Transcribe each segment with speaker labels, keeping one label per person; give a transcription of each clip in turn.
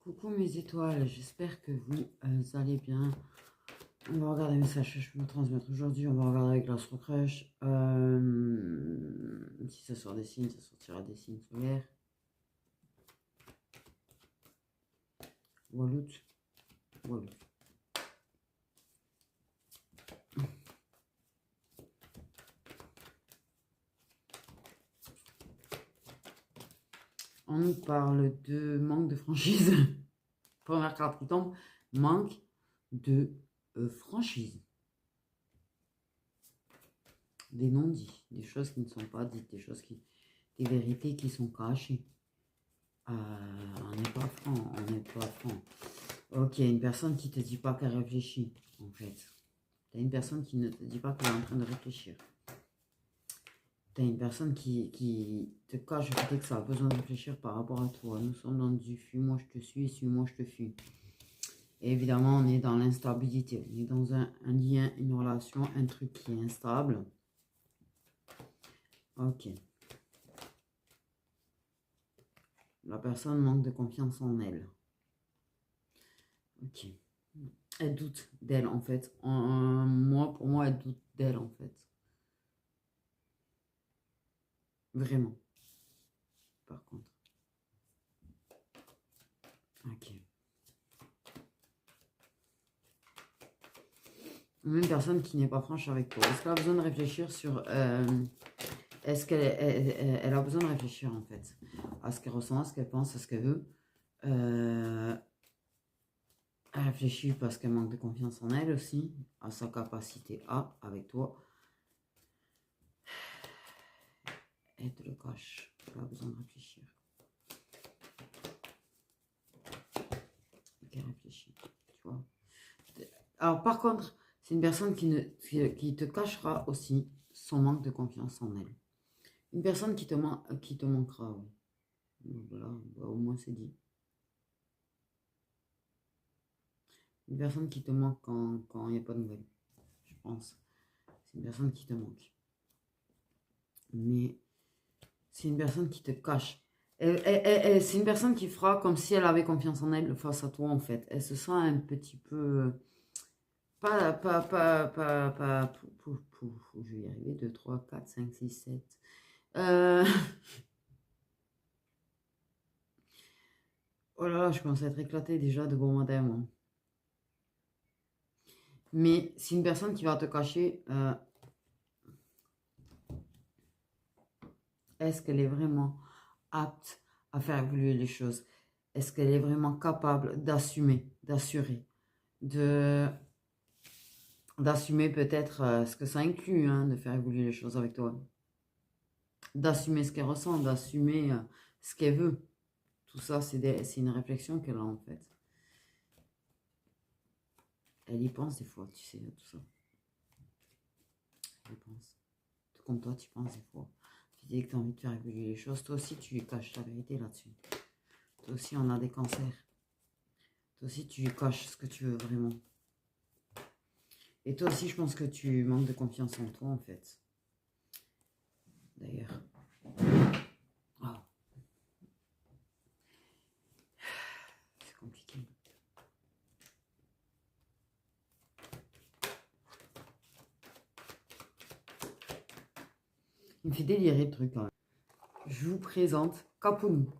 Speaker 1: Coucou mes étoiles, j'espère que vous allez bien. On va regarder les messages que je peux vous transmettre aujourd'hui. On va regarder avec l'Astro Crush. Si ça sort des signes, ça sortira des signes solaires. Wallout. Wallout. On nous parle de manque de franchise. Première carte qui tombe, manque de franchise. Des non-dits, des choses qui ne sont pas dites, des vérités qui sont cachées. On n'est pas franc, on n'est pas franc. Ok, une personne qui te dit pas qu'elle réfléchit, en fait. T'as une personne qui ne te dit pas qu'elle est en train de réfléchir. T'as une personne qui te cache le fait que ça a besoin de réfléchir par rapport à toi. Nous sommes dans du fuis-moi je te suis, suis-moi je te fuis. Et évidemment, on est dans l'instabilité. On est dans un lien, une relation, un truc qui est instable. Ok. La personne manque de confiance en elle. Ok. Elle doute d'elle, en fait. Pour moi, elle doute d'elle, en fait. Vraiment. Par contre. Ok. Une personne qui n'est pas franche avec toi. Est-ce qu'elle a besoin de réfléchir sur... Est-ce qu'elle elle a besoin de réfléchir, en fait, à ce qu'elle ressent, à ce qu'elle pense, à ce qu'elle veut. Elle réfléchit parce qu'elle manque de confiance en elle aussi, à sa capacité à, avec toi. Elle te le cache. Elle a besoin de réfléchir. Et qu'elle réfléchit, tu vois. Alors, par contre, c'est une personne qui te cachera aussi son manque de confiance en elle. Une personne qui te manquera, oui. Voilà, bah, au moins c'est dit. Une personne qui te manque quand il n'y a pas de nouvelles, je pense. C'est une personne qui te manque. Mais c'est une personne qui te cache. C'est une personne qui fera comme si elle avait confiance en elle face à toi, en fait. Elle se sent un petit peu... Pas, je vais y arriver, 2, 3, 4, 5, 6, 7. Oh là là, je commence à être éclatée déjà de bon matin, moi. Mais c'est une personne qui va te cacher. Est-ce qu'elle est vraiment apte à faire évoluer les choses? Est-ce qu'elle est vraiment capable d'assumer, d'assurer, d'assumer peut-être ce que ça inclut, hein, de faire évoluer les choses avec toi? D'assumer ce qu'elle ressent, d'assumer ce qu'elle veut. Tout ça, c'est une réflexion qu'elle a, en fait. Elle y pense des fois, tu sais, tout ça. Elle y pense. Tout comme toi, tu penses des fois. Tu dis que tu as envie de faire évoluer les choses. Toi aussi, tu lui caches la vérité là-dessus. Toi aussi, on a des cancers. Toi aussi, tu lui caches ce que tu veux vraiment. Et toi aussi, je pense que tu manques de confiance en toi, en fait. D'ailleurs. Oh. C'est compliqué. Il me fait délirer le truc, quand même. Je vous présente Capounou.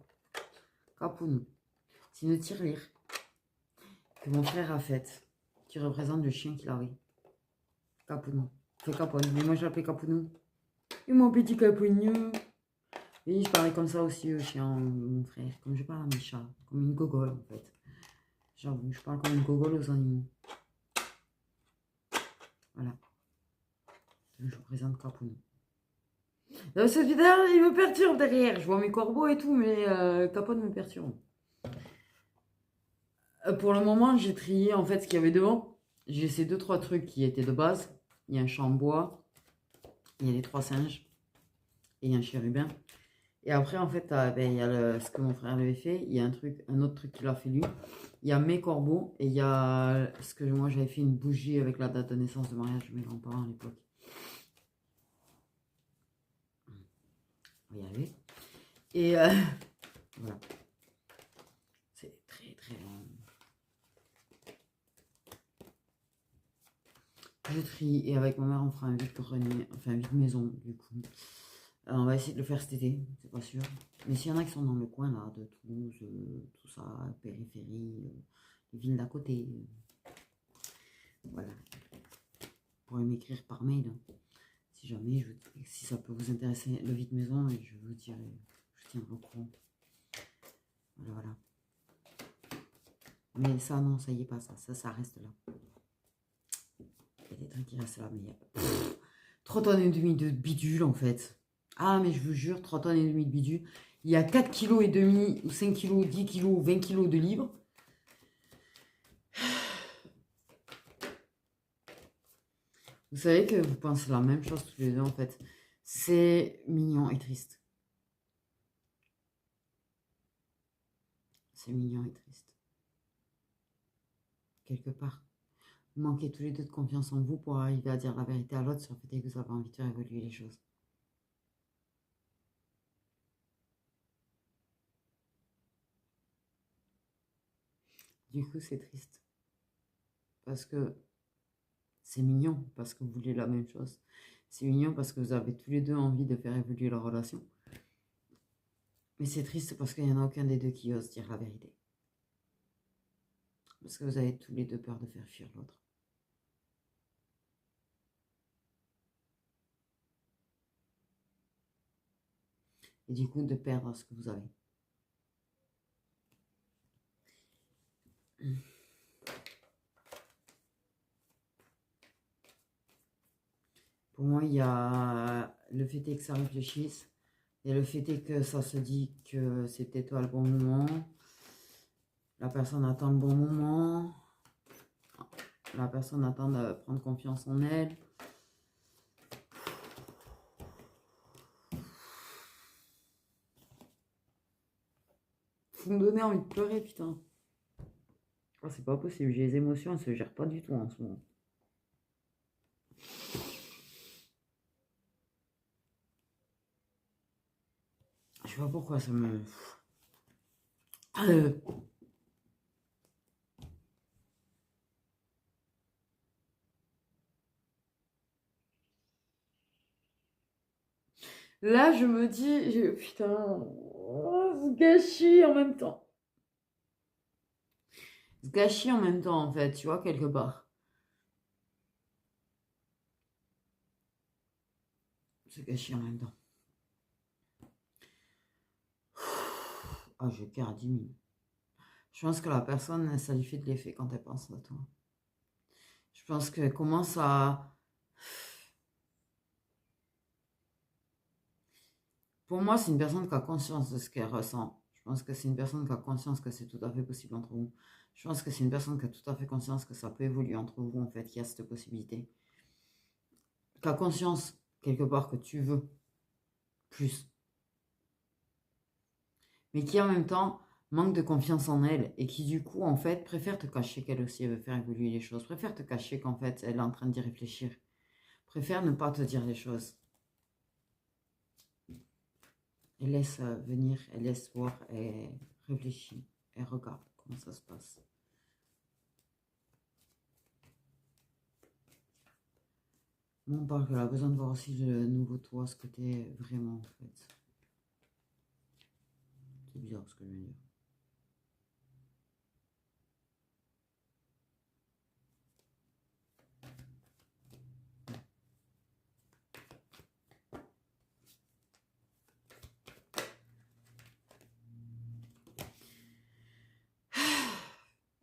Speaker 1: Capounou. C'est une tirelire que mon frère a faite, qui représente le chien qu'il a, oui. Capounou. C'est Capone, mais moi je l'appelle Capounou. Et mon petit Capounou. Et je parlais comme ça aussi au chien, mon frère. Comme je parle à mes chats. Comme une gogole, en fait. J'avoue, je parle comme une gogole aux animaux. Voilà. Je vous présente Capounou. Cette vidéo, il me perturbe derrière. Je vois mes corbeaux et tout, mais Capone me perturbe. Pour le moment, j'ai trié en fait ce qu'il y avait devant. J'ai ces 2-3 trucs qui étaient de base. Il y a un champ en bois. Il y a les 3 singes. Et il y a un chérubin. Et après, en fait, il y a ce que mon frère avait fait. Il y a un autre truc qu'il a fait lui. Il y a mes corbeaux. Et il y a ce que moi j'avais fait, une bougie avec la date de naissance de mariage de mes grands-parents à l'époque. On va y arriver. Et voilà. C'est très très long. Je trie et avec ma mère on fera un vide-grenier, enfin un vide-maison du coup. On va essayer de le faire cet été, c'est pas sûr. Mais s'il y en a qui sont dans le coin là, de Toulouse, tout ça, périphérie, les villes d'à côté, voilà. Vous pourrez m'écrire par mail, hein. Si jamais, si ça peut vous intéresser, le vide-maison, et je vous dirai, je tiendrai au courant. Voilà, voilà. Mais ça, non, ça y est pas, ça reste là. Il y a des trucs qui restent là, mais il y a 3 tonnes et demie de bidule en fait. Ah, mais je vous jure, 3 tonnes et demie de bidule. Il y a 4 kg et demi, ou 5 kg, 10 kg, 20 kg de livres. Vous savez que vous pensez la même chose tous les deux en fait. C'est mignon et triste. C'est mignon et triste. Quelque part. Vous manquez tous les deux de confiance en vous pour arriver à dire la vérité à l'autre sur le fait que vous avez envie de faire évoluer les choses. Du coup, c'est triste. Parce que c'est mignon, parce que vous voulez la même chose. C'est mignon parce que vous avez tous les deux envie de faire évoluer la relation. Mais c'est triste parce qu'il n'y en a aucun des deux qui ose dire la vérité. Parce que vous avez tous les deux peur de faire fuir l'autre. Et du coup, de perdre ce que vous avez. Pour moi, il y a le fait est que ça réfléchisse. Et le fait est que ça se dit que c'est peut-être toi le bon moment. La personne attend le bon moment. La personne attend de prendre confiance en elle. Vous me donnez envie de pleurer, putain. Oh, c'est pas possible, j'ai les émotions, elles se gèrent pas du tout en ce moment. Je sais pas pourquoi ça me... Là, je me dis, putain, ce gâchis en même temps. Ce gâchis en même temps, en fait, tu vois, quelque part. Ce gâchis en même temps. Ah, j'ai cœur à 10 000. Je pense que la personne, ça lui fait de l'effet quand elle pense à toi. Je pense qu'elle commence à... Pour moi, c'est une personne qui a conscience de ce qu'elle ressent. Je pense que c'est une personne qui a conscience que c'est tout à fait possible entre vous. Je pense que c'est une personne qui a tout à fait conscience que ça peut évoluer entre vous, en fait, qu'il y a cette possibilité. Qui a conscience, quelque part, que tu veux plus. Mais qui, en même temps, manque de confiance en elle et qui, du coup, en fait, préfère te cacher qu'elle aussi, elle veut faire évoluer les choses. Préfère te cacher qu'en fait, elle est en train d'y réfléchir. Préfère ne pas te dire les choses. Elle laisse venir, elle laisse voir, elle réfléchit, elle regarde comment ça se passe. Moi, on parle qu'elle a besoin de voir aussi le nouveau toi, ce que t'es vraiment, en fait. C'est bizarre ce que je viens de dire.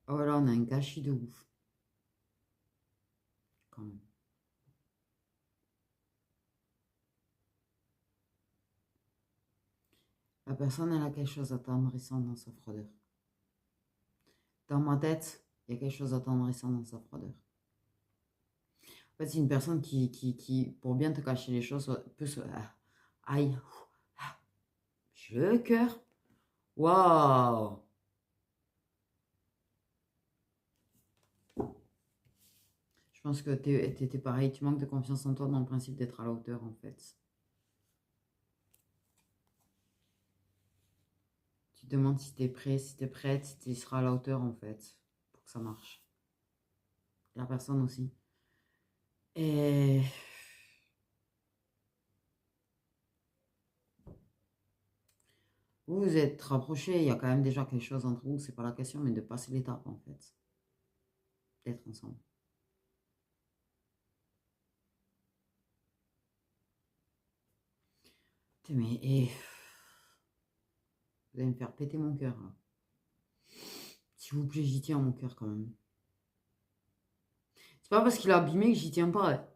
Speaker 1: Oh là, on a un gâchis de ouf. Quand même. La personne, elle a quelque chose d'attendrissant dans sa froideur. Dans ma tête, il y a quelque chose d'attendrissant dans sa froideur. En fait, c'est une personne qui, pour bien te cacher les choses, peut se... aïe. J'ai le cœur. Waouh. Je pense que t'es pareil. Tu manques de confiance en toi dans le principe d'être à la hauteur, en fait. Qui te demande si t'es prêt, si t'es prête, si tu seras à la hauteur, en fait, pour que ça marche. La personne aussi. Et... vous vous êtes rapprochés, il y a quand même déjà quelque chose entre vous, c'est pas la question, mais de passer l'étape, en fait. D'être ensemble. Mais... vous allez me faire péter mon cœur, là. S'il vous plaît, j'y tiens mon cœur, quand même. C'est pas parce qu'il a abîmé que j'y tiens pas. Hein.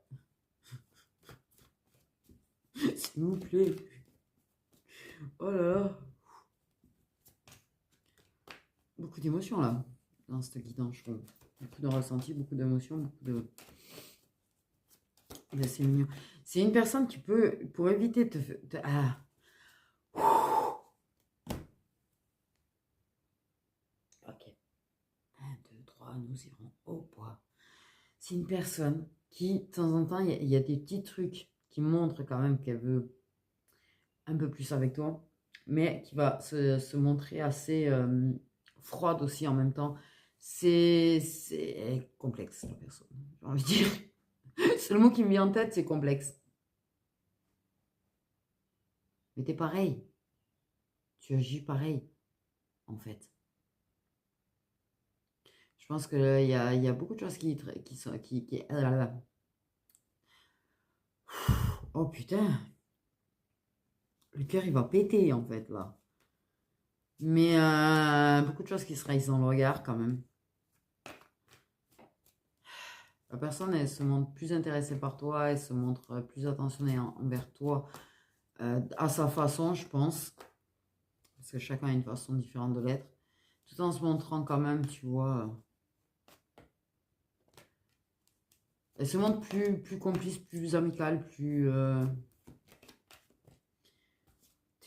Speaker 1: S'il vous plaît. Oh là là. Beaucoup d'émotions, là, dans cette guidance, je trouve. Beaucoup de ressentis, beaucoup d'émotions, beaucoup de... C'est mignon. C'est une personne qui peut, pour éviter de... Ah. Ok. 1, 2, 3, nous irons au bois. C'est une personne qui, de temps en temps, il y a des petits trucs qui montrent quand même qu'elle veut un peu plus avec toi, mais qui va se montrer assez froide aussi en même temps. C'est complexe, la personne, j'ai envie de dire. C'est le mot qui me vient en tête, c'est complexe. Mais t'es pareil. Tu agis pareil, en fait. Je pense qu'il y a beaucoup de choses qui sont... Oh putain. Le cœur, il va péter, en fait, là. Mais beaucoup de choses qui se raissent dans le regard, quand même. La personne, elle se montre plus intéressée par toi, elle se montre plus attentionnée envers toi, à sa façon, je pense. Parce que chacun a une façon différente de l'être. Tout en se montrant quand même, tu vois... elle se montre plus complice, plus amicale, plus...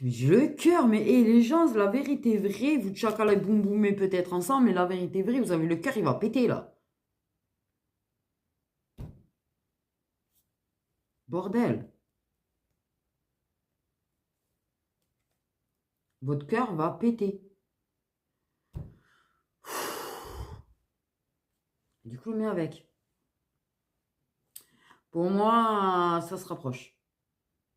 Speaker 1: Mais j'ai le cœur, mais les gens, la vérité vraie, vous tchakala boum boumez peut-être ensemble, mais la vérité vraie, vous avez le cœur, il va péter là. Bordel. Votre cœur va péter. Du coup, je mets avec. Pour moi, ça se rapproche.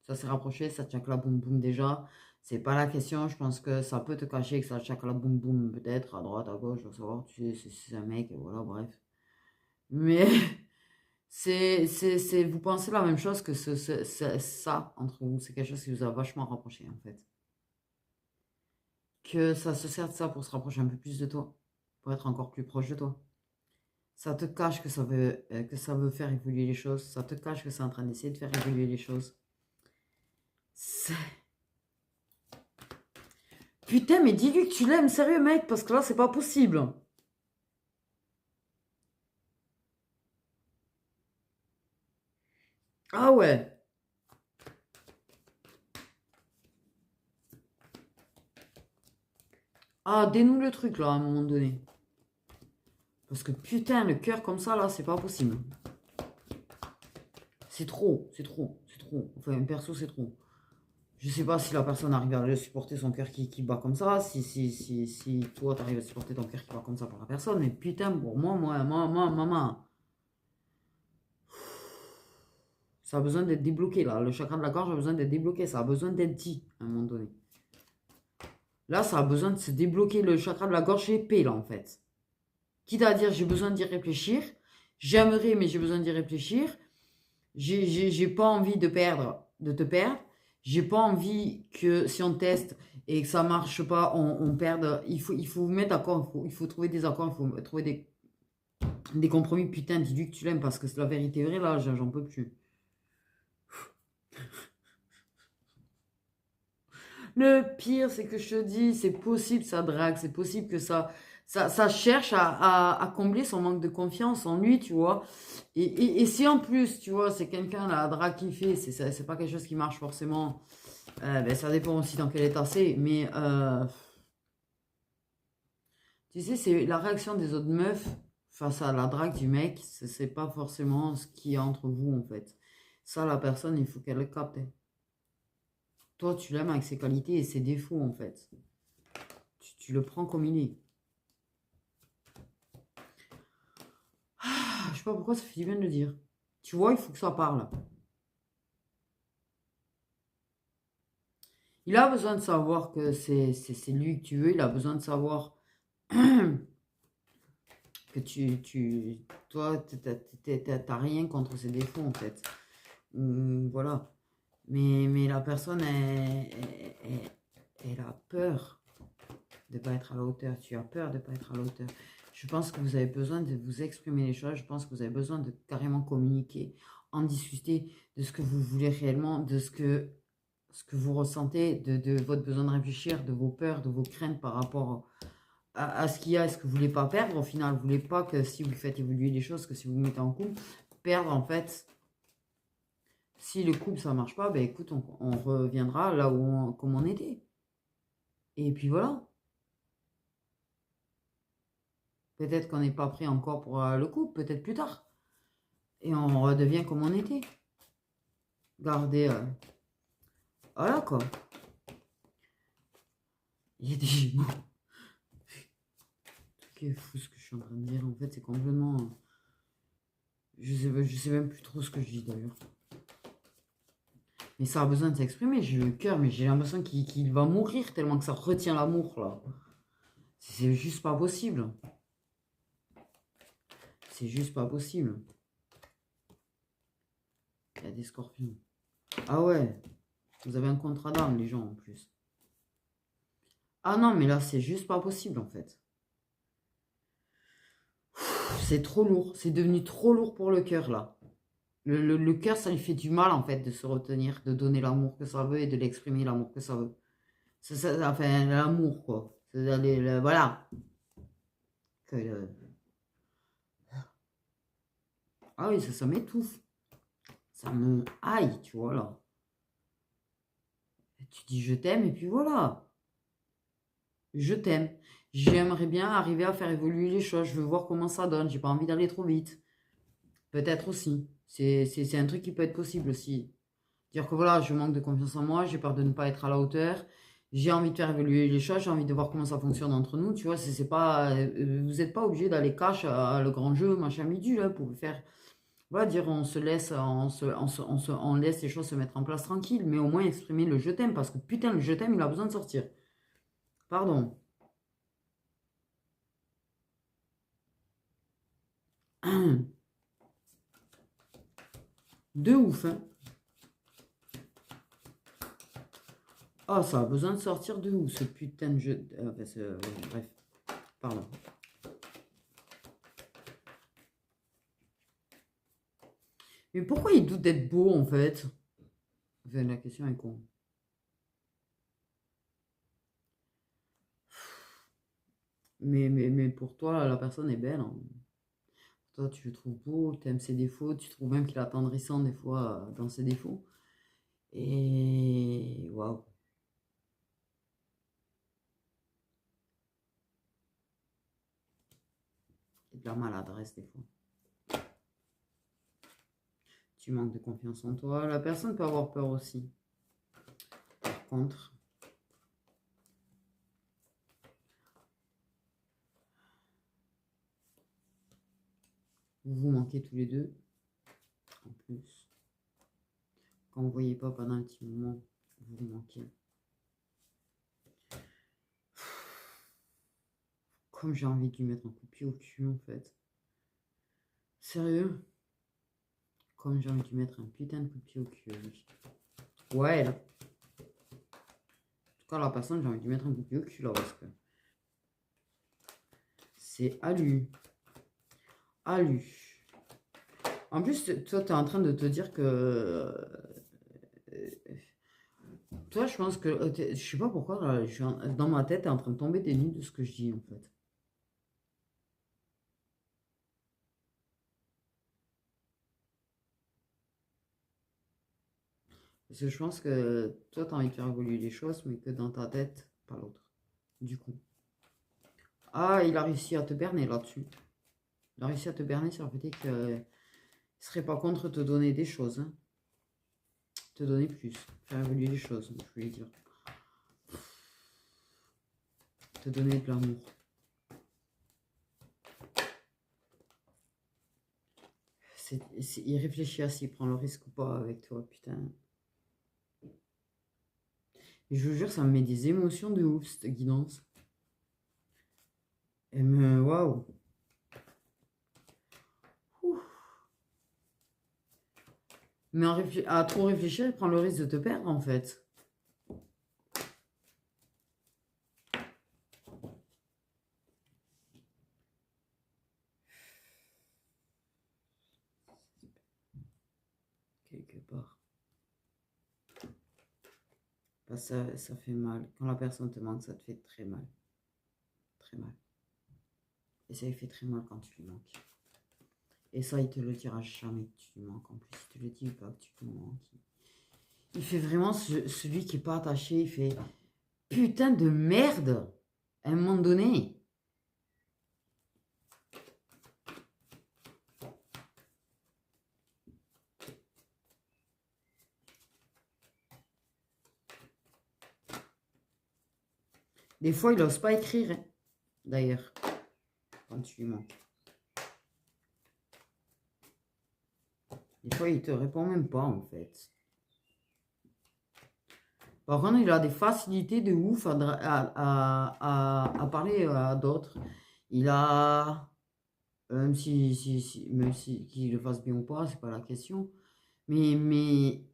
Speaker 1: Ça s'est rapproché, ça tchakala boum boum déjà. C'est pas la question, je pense que ça peut te cacher que ça tchakala boum boum peut-être, à droite, à gauche, je veux savoir, tu sais, c'est un mec, voilà, bref. Mais... vous pensez la même chose que ça entre vous. C'est quelque chose qui vous a vachement rapproché, en fait. Que ça se sert de ça pour se rapprocher un peu plus de toi. Pour être encore plus proche de toi. Ça te cache que ça veut faire évoluer les choses. Ça te cache que c'est en train d'essayer de faire évoluer les choses. Putain, mais dis-lui que tu l'aimes, sérieux, mec, parce que là, c'est pas possible. Ah ouais. Ah, dénoue le truc, là, à un moment donné. Parce que putain, le cœur comme ça, là, c'est pas possible. C'est trop, c'est trop, c'est trop. Enfin, perso, c'est trop. Je sais pas si la personne arrive à supporter son cœur qui bat comme ça, si toi, t'arrives à supporter ton cœur qui bat comme ça pour la personne. Mais putain, pour moi, maman, ça a besoin d'être débloqué, là. Le chakra de la gorge a besoin d'être débloqué. Ça a besoin d'être dit, à un moment donné. Là, ça a besoin de se débloquer. Le chakra de la gorge est épais, là, en fait. Quitte à dire, j'ai besoin d'y réfléchir. J'aimerais, mais j'ai besoin d'y réfléchir. J'ai pas envie de te perdre. J'ai pas envie que si on teste et que ça marche pas, on perde. Il faut vous mettre d'accord. Il faut trouver des accords. Il faut trouver des compromis. Putain, dis-lui que tu l'aimes parce que c'est la vérité vraie là. J'en peux plus. Le pire, c'est que je te dis, c'est possible ça drague. C'est possible que ça cherche à combler son manque de confiance en lui, tu vois. Et si en plus, tu vois, c'est quelqu'un, la drague qui fait, c'est pas quelque chose qui marche forcément, ben, ça dépend aussi dans quel état c'est, mais tu sais, c'est la réaction des autres meufs face à la drague du mec, c'est pas forcément ce qui est entre vous, en fait. Ça, la personne, il faut qu'elle le capte. Toi, tu l'aimes avec ses qualités et ses défauts, en fait. Tu le prends comme il est. Ah, je sais pas pourquoi ça fait du bien de le dire. Tu vois, il faut que ça parle. Il a besoin de savoir que c'est lui que tu veux. Il a besoin de savoir que toi, t'as rien contre ses défauts, en fait. Voilà. Mais la personne, elle a peur de ne pas être à la hauteur. Tu as peur de ne pas être à la hauteur. Je pense que vous avez besoin de vous exprimer les choses. Je pense que vous avez besoin de carrément communiquer, en discuter de ce que vous voulez réellement, de ce que vous ressentez, de votre besoin de réfléchir, de vos peurs, de vos craintes par rapport à ce qu'il y a, ce que vous ne voulez pas perdre. Au final, vous ne voulez pas que si vous faites évoluer les choses, que si vous vous mettez en couple, perdre en fait. Si le couple ça ne marche pas, ben écoute, on reviendra là où comme on était. Et puis voilà. Peut-être qu'on n'est pas prêt encore pour le couple, peut-être plus tard. Et on redevient comme on était. Garder. Voilà quoi. Il y a des jumeaux. C'est fou ce que je suis en train de dire. En fait, c'est complètement. Je sais même plus trop ce que je dis d'ailleurs. Mais ça a besoin de s'exprimer. J'ai le cœur, mais j'ai l'impression qu'il va mourir tellement que ça retient l'amour là. C'est juste pas possible. C'est juste pas possible. Il y a des scorpions. Ah ouais. Vous avez un contrat d'âme, les gens, en plus. Ah non, mais là, c'est juste pas possible, en fait. C'est trop lourd. C'est devenu trop lourd pour le cœur, là. Le cœur, ça lui fait du mal, en fait, de se retenir, de donner l'amour que ça veut et de l'exprimer, l'amour que ça veut. Enfin, l'amour, quoi. Voilà. Ah oui, ça m'étouffe. Ça me haï, tu vois, là. Tu dis je t'aime, et puis voilà. Je t'aime. J'aimerais bien arriver à faire évoluer les choses. Je veux voir comment ça donne. J'ai pas envie d'aller trop vite. Peut-être aussi. C'est un truc qui peut être possible aussi. Dire que voilà, je manque de confiance en moi, j'ai peur de ne pas être à la hauteur, j'ai envie de faire évoluer les choses, j'ai envie de voir comment ça fonctionne entre nous, tu vois, c'est pas, vous n'êtes pas obligé d'aller cash à le grand jeu, machin bidule, là, pour faire, voilà, dire on se laisse, on laisse les choses se mettre en place tranquille, mais au moins exprimer le je t'aime, parce que putain, le je t'aime, il a besoin de sortir. Pardon. De ouf, hein. Ah, ça a besoin de sortir de où, ce putain de jeu. Bref, pardon. Mais pourquoi il doute d'être beau, en fait? Enfin, la question est con. Mais pour toi, la personne est belle, hein. Toi, tu le trouves beau, tu aimes ses défauts, tu trouves même qu'il est attendrissant des fois dans ses défauts. Et waouh. Il y a de la maladresse des fois. Tu manques de confiance en toi. La personne peut avoir peur aussi. Par contre, vous vous manquez tous les deux. En plus, quand vous ne voyez pas pendant un petit moment, vous vous manquez. Comme j'ai envie de lui mettre un coup de pied au cul, en fait. Sérieux? Comme j'ai envie de lui mettre un putain de coup de pied au cul. Ouais, là. En tout cas, la personne, j'ai envie de lui mettre un coup de pied au cul, là, parce que c'est à lui. À lui. En plus, toi, tu es en train de te dire que... toi, je pense que... je sais pas pourquoi, là, dans ma tête, tu es en train de tomber des nues de ce que je dis, en fait. Parce que je pense que toi, tu as envie de faire évoluer les choses, mais que dans ta tête, pas l'autre. Du coup. Ah, il a réussi à te berner là-dessus. Il a réussi à te berner sur le fait qu'il ne serait pas contre te donner des choses. Hein. Te donner plus. Faire évoluer les choses, je voulais dire. te donner de l'amour. Il réfléchit à s'il prend le risque ou pas avec toi, putain. Et je vous jure, ça me met des émotions de ouf, cette guidance. Et me... Waouh. Mais à trop réfléchir, il prend le risque de te perdre, en fait. Quelque part. Parce que ça fait mal. Quand la personne te manque, ça te fait très mal. Très mal. Et ça lui fait très mal quand tu lui manques. Et ça, il te le dira jamais que tu lui manques. En plus, il te le dit pas que tu lui manques. Il fait vraiment celui qui n'est pas attaché. Il fait putain de merde. À un moment donné. Des fois, il n'ose pas écrire. Hein, d'ailleurs. Quand tu lui manques. Des fois, il te répond même pas, en fait. Par contre, il a des facilités de ouf à parler à d'autres. Il a... Même même si qu'il le fasse bien ou pas, c'est pas la question. Mais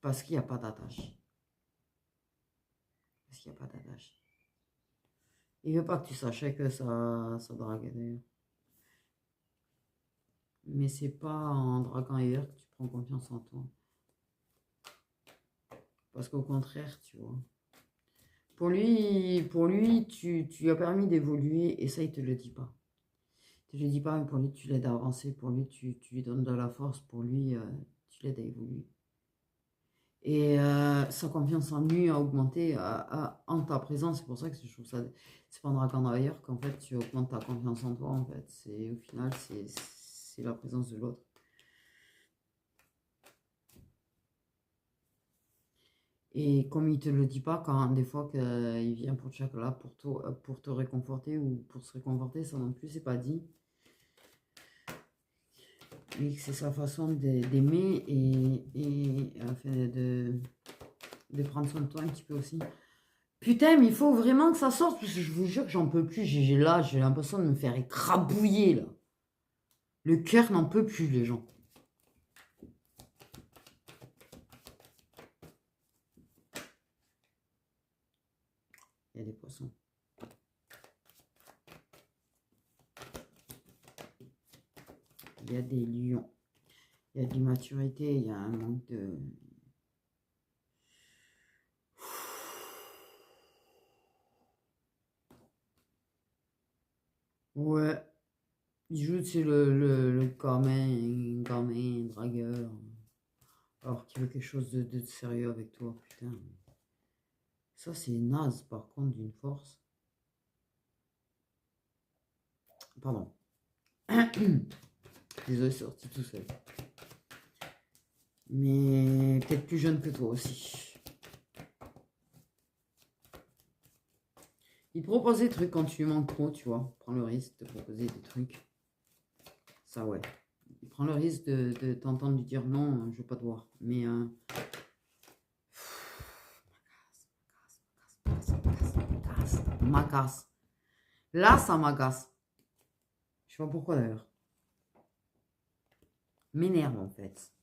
Speaker 1: parce qu'il n'y a pas d'attache. Parce qu'il n'y a pas d'attache. Il veut pas que tu saches que ça drague d'ailleurs. Mais c'est pas en draguant ailleurs que tu prends confiance en toi. Parce qu'au contraire, tu vois. Pour lui tu lui as permis d'évoluer et ça, il te le dit pas. Il te le dit pas, mais pour lui, tu l'aides à avancer. Pour lui, tu lui donnes de la force. Pour lui, tu l'aides à évoluer. Et sa confiance en lui a augmenté en ta présence. C'est pour ça que je trouve ça... C'est pas en draguant ailleurs qu'en fait, tu augmentes ta confiance en toi, en fait. Au final, c'est la présence de l'autre. Et comme il te le dit pas, quand des fois qu'il vient pour chaque là pour te réconforter ou pour se réconforter, ça non plus, c'est pas dit. Et c'est sa façon d'aimer et enfin, de prendre soin de toi un petit peu aussi. Putain, mais il faut vraiment que ça sorte, parce que je vous jure que j'en peux plus. J'ai l'impression de me faire écrabouiller, là. Le cœur n'en peut plus, les gens. Il y a des poissons. Il y a des lions. Il y a de l'immaturité, il y a un manque de... Ouais. Il joue, c'est le gamin, dragueur. Alors qu'il veut quelque chose de sérieux avec toi, putain. Ça, c'est naze, par contre, d'une force. Pardon. Désolé, c'est sorti tout seul. Mais peut-être plus jeune que toi aussi. Il te propose des trucs quand tu lui manques trop, tu vois. Prends le risque de proposer des trucs. Ça, ouais. Il prend le risque de t'entendre lui dire non, je veux pas te voir. Mais... m'agace. Là, ça m'agace. Je sais pas pourquoi d'ailleurs. M'énerve en fait.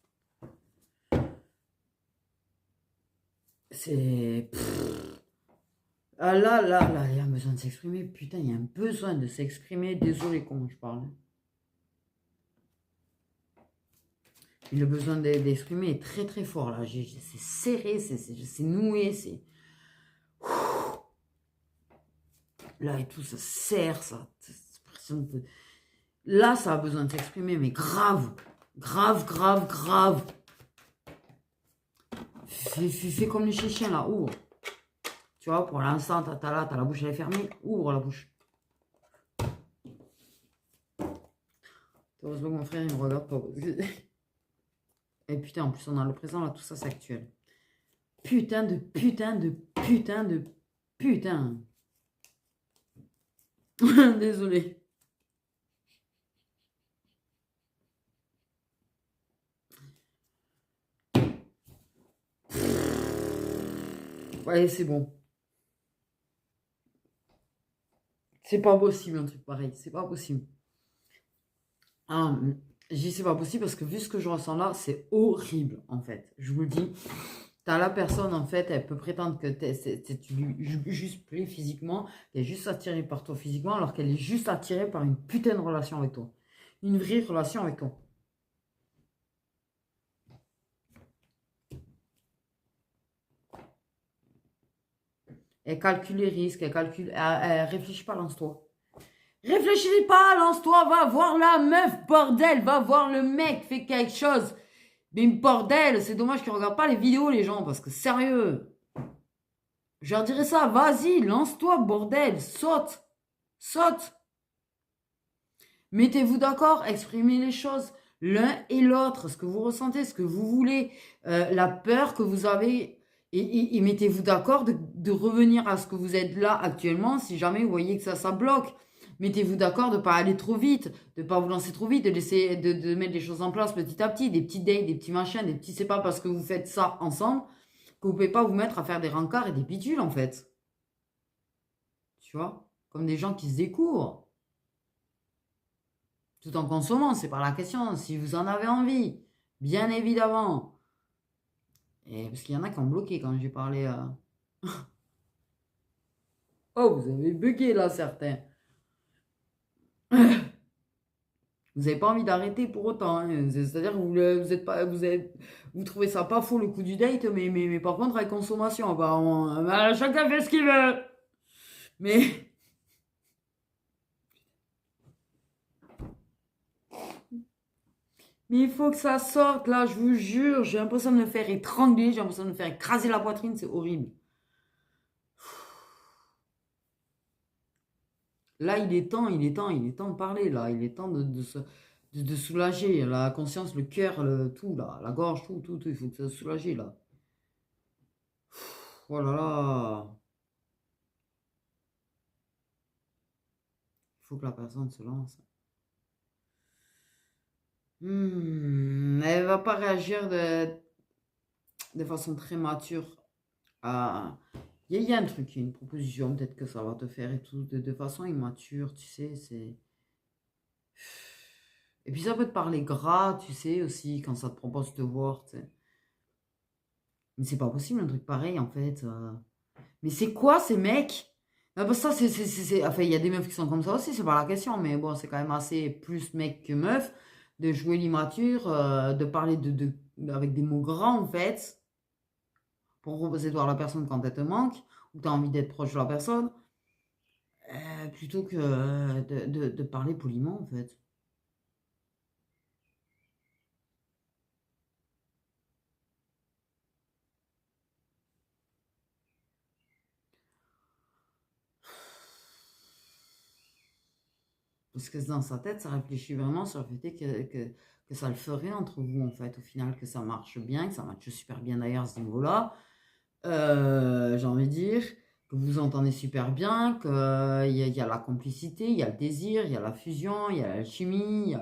Speaker 1: C'est... Ah là, il y a besoin de s'exprimer. Putain, il y a un besoin de s'exprimer. Désolé comment je parle. Le besoin d'exprimer est très très fort là. C'est serré, c'est noué, c'est... Là et tout, ça serre, ça. Là, ça a besoin de s'exprimer, mais grave. Grave. Fais comme les chiens là, ouvre. Tu vois, pour l'instant, t'as la bouche elle est fermée, ouvre la bouche. Heureusement que mon frère il me regarde pas. Et putain, en plus on a le présent là, tout ça c'est actuel. Putain de putain de putain. Désolé. Ouais, c'est bon. C'est pas possible un truc pareil. C'est pas possible. Ah, je dis c'est pas possible parce que vu ce que je ressens là, c'est horrible en fait. Je vous le dis. T'as la personne en fait, elle peut prétendre que tu lui juste plais physiquement, qu'elle est juste attirée par toi physiquement, alors qu'elle est juste attirée par une putain de relation avec toi. Une vraie relation avec toi. Elle calcule les risques, elle réfléchit pas, lance-toi. Réfléchis pas, lance-toi, va voir la meuf, bordel, va voir le mec, fais quelque chose. Mais bordel, c'est dommage qu'ils regardent pas les vidéos, les gens, parce que sérieux. Je leur dirais ça, vas-y, lance-toi, bordel, saute, saute. Mettez-vous d'accord, exprimez les choses, l'un et l'autre, ce que vous ressentez, ce que vous voulez, la peur que vous avez, et mettez-vous d'accord de revenir à ce que vous êtes là actuellement, si jamais vous voyez que ça bloque. Mettez-vous d'accord de ne pas aller trop vite, de ne pas vous lancer trop vite, de laisser de mettre les choses en place petit à petit, des petits dates, des petits machins, des petits, c'est pas parce que vous faites ça ensemble que vous pouvez pas vous mettre à faire des rencarts et des bidules en fait. Tu vois? Comme des gens qui se découvrent. Tout en consommant, c'est pas la question. Si vous en avez envie, bien évidemment. Et parce qu'il y en a qui ont bloqué quand j'ai parlé. Oh, vous avez bugué là, certains. Vous n'avez pas envie d'arrêter pour autant, hein. C'est-à-dire que vous êtes pas, vous trouvez ça pas faux le coup du date, mais par contre, avec consommation, apparemment. Chacun fait ce qu'il veut. Mais. Mais il faut que ça sorte, là, je vous jure. J'ai l'impression de me faire étrangler, j'ai l'impression de me faire écraser la poitrine, c'est horrible. Là, il est temps de parler, là. Il est temps de soulager la conscience, le cœur, tout, là. La gorge, tout. Il faut que ça se soulage, là. Oh là là. Il faut que la personne se lance. Elle va pas réagir de façon très mature. Il y a un truc, une proposition, peut-être que ça va te faire et tout, de façon immature, tu sais, c'est... Et puis ça peut te parler gras, tu sais, aussi, quand ça te propose de te voir, tu sais. Mais c'est pas possible, un truc pareil, en fait. Mais c'est quoi, ces mecs? Ah, bah, ça, Enfin, il y a des meufs qui sont comme ça aussi, c'est pas la question, mais bon, c'est quand même assez plus mec que meuf, de jouer l'immature, de parler avec des mots grands, en fait, pour proposer de voir la personne quand elle te manque, ou tu as envie d'être proche de la personne, plutôt que de parler poliment, en fait. Parce que dans sa tête, ça réfléchit vraiment sur le fait que ça le ferait entre vous, en fait, au final, que ça marche bien, que ça marche super bien d'ailleurs à ce niveau-là. J'ai envie de dire que vous vous entendez super bien, qu'il y a la complicité, il y a le désir, il y a la fusion, il y a l'alchimie.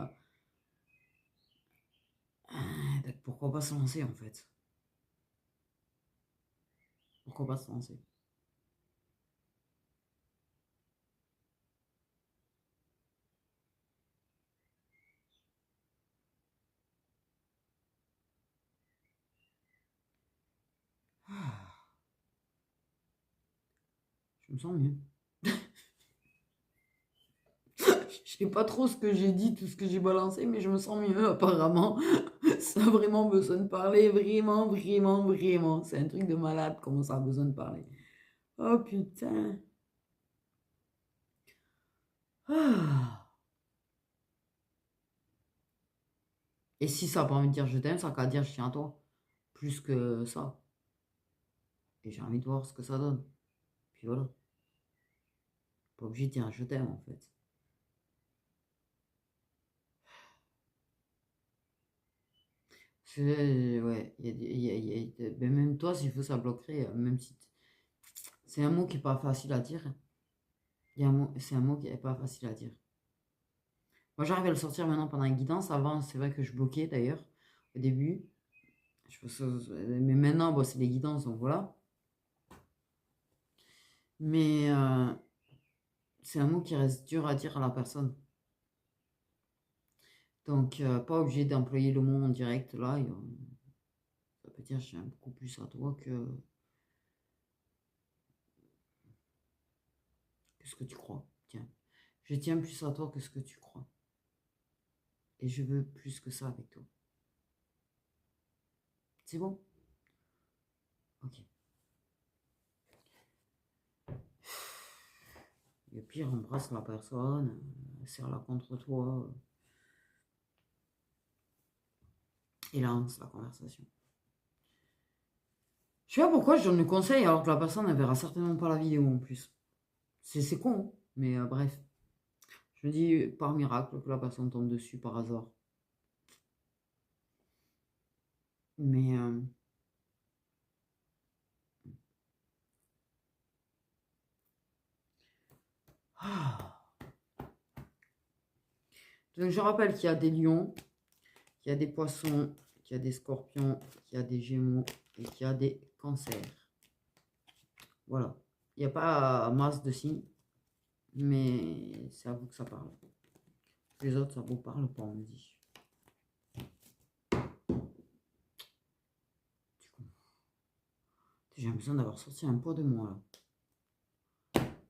Speaker 1: Donc pourquoi pas se lancer, en fait? Pourquoi pas se lancer? Ah, je me sens mieux. Je sais pas trop ce que j'ai dit, tout ce que j'ai balancé, mais je me sens mieux apparemment. Ça a vraiment besoin de parler, vraiment, vraiment, vraiment. C'est un truc de malade, comment ça a besoin de parler. Oh putain. Ah. Et si ça n'a pas envie de dire je t'aime, ça qu'à dire je tiens à toi. Plus que ça. Et j'ai envie de voir ce que ça donne. Puis voilà. Pas obligé de dire je t'aime en fait. Ouais, ben même toi, s'il faut, ça bloquerait. Même si. C'est un mot qui n'est pas facile à dire. C'est un mot qui n'est pas facile à dire. Moi, j'arrive à le sortir maintenant pendant la guidance. Avant, c'est vrai que je bloquais d'ailleurs, au début. Mais maintenant, bon, c'est les guidances, donc voilà. Mais c'est un mot qui reste dur à dire à la personne. Donc, pas obligé d'employer le mot en direct, là. Ça peut dire, je tiens beaucoup plus à toi que ce que tu crois. Tiens, je tiens plus à toi que ce que tu crois. Et je veux plus que ça avec toi. C'est bon? Ok. Et pire, embrasse la personne, serre-la contre toi. Et lance la conversation. Je sais pas pourquoi je donne le conseil alors que la personne ne verra certainement pas la vidéo en plus. C'est con, hein, mais bref. Je me dis par miracle que la personne tombe dessus par hasard. Mais donc je rappelle qu'il y a des lions, qu'il y a des poissons, qu'il y a des scorpions, qu'il y a des gémeaux et qu'il y a des cancers. Voilà. Il n'y a pas masse de signes, mais c'est à vous que ça parle. Les autres, ça vous parle pas, on me dit. J'ai l'impression d'avoir sorti un poids de moi là.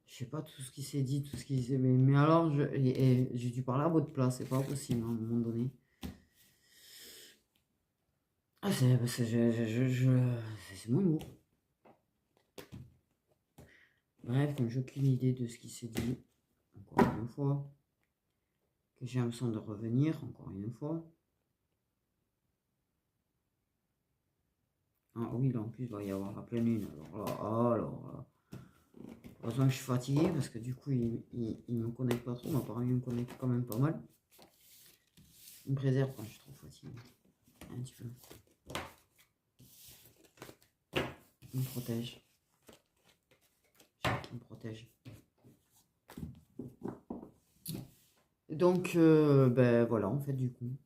Speaker 1: Je sais pas tout ce qui s'est dit, tout ce qui s'est... Mais alors, j'ai dû parler à votre place, c'est pas possible à un moment donné. Ah, c'est moins lourd. Bref, comme j'ai aucune idée de ce qui s'est dit, encore une fois, que j'ai l'impression de revenir, encore une fois. Ah oui, là en plus, il va y avoir la pleine lune. Alors là. Heureusement que je suis fatigué parce que du coup, il me connecte pas trop. Mais apparemment, il me connecte quand même pas mal. Il me préserve quand je suis trop fatigué. Un petit peu. Il me protège. Il me protège. Donc, ben voilà, en fait, du coup.